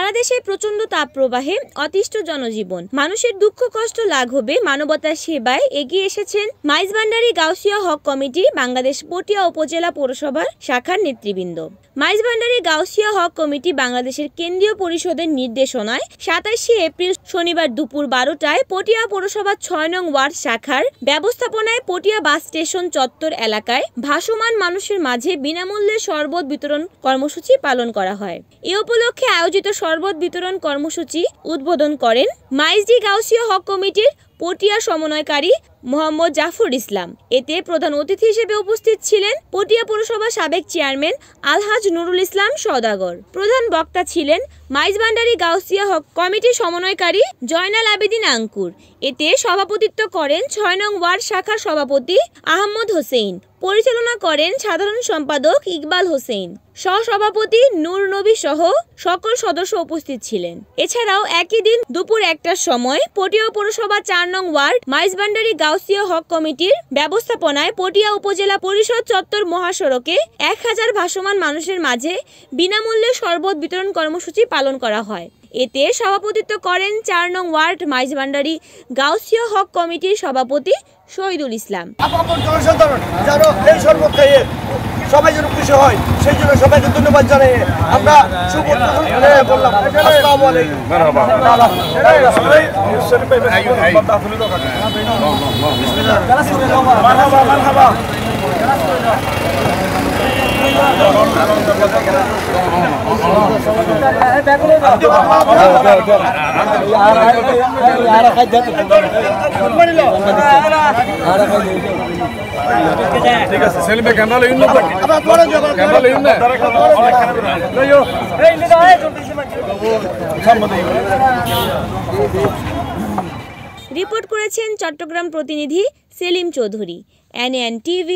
সারা দেশে প্রচন্ড তাপপ্রবাহে অতিষ্ঠ জনজীবন। মানুষের দুঃখ কষ্ট লাঘবে মানবতার সেবায় এগিয়ে এসেছেন মাইজভান্ডারী গাউসিয়া হক কমিটি বাংলাদেশ পটিয়া উপজেলা পৌরসভার শাখার নেতৃবৃন্দ। মাইজভান্ডারী গাউসিয়া হক কমিটি বাংলাদেশের কেন্দ্রীয় পরিষদের নির্দেশনায় 27 এপ্রিল শনিবার দুপুর 12টায় পটিয়া পৌরসভার 6 নং ওয়ার্ড শাখার ব্যবস্থাপনায় পটিয়া বাস স্টেশন চত্বর এলাকায় ভাসমান মানুষের মাঝে বিনামূল্যে শরবত বিতরণ কর্মসূচি পালন করা হয়। এ উপলক্ষে আয়োজিত শরবত বিতরণ কর্মসূচি উদ্বোধন করেন মাইজডি গাউসিয়া হক কমিটির পটিয়া সমন্বয়কারী মোহাম্মদ জাফর ইসলাম। এতে প্রধান অতিথি হিসেবে উপস্থিত ছিলেন পটিয়া পৌরসভার সাবেক চেয়ারম্যান আলহাজ নুরুল ইসলাম সওদাগর। প্রধান বক্তা ছিলেন মাইজভান্ডারী গাউসিয়া হক কমিটির সমন্বয়কারী জয়নাল আবেদিন আঙ্কুর। এতে সভাপতিত্ব করেন 6 নং ওয়ার্ড শাখার সভাপতি আহমদ হোসেন। পরিচালনা করেন সাধারণ সম্পাদক ইকবাল হোসেন। সহসভাপতি নূর নবী সহ সকল সদস্য উপস্থিত ছিলেন। এছাড়াও একই দিন দুপুর 1টার সময় পটিয়া পৌরসভা 4 নং ওয়ার্ড মাইজভান্ডারী গাউসিয়া হক কমিটির ব্যবস্থাপনায় পটিয়া উপজেলা পরিষদ চত্বর মহাসড়কে 1000 ভাসমান মানুষের মাঝে বিনামূল্যে শরবত বিতরণ কর্মসূচি পালন করা হয়। এতে সভাপতিত্ব করেন 4 নং ওয়ার্ড মাইজভান্ডারী গাউসিয়া হক কমিটির সভাপতি শহীদুল ইসলাম। সবাই যেন খুশি হয় সেই জন্য সবাইকে ধন্যবাদ জানাই আমরা ঠিক আছে সেলিমে ক্যামেরা লইন না ক্যামেরা লইন না রিপোর্ট করেছেন চট্টগ্রাম প্রতিনিধি সেলিম চৌধুরী, NN TV।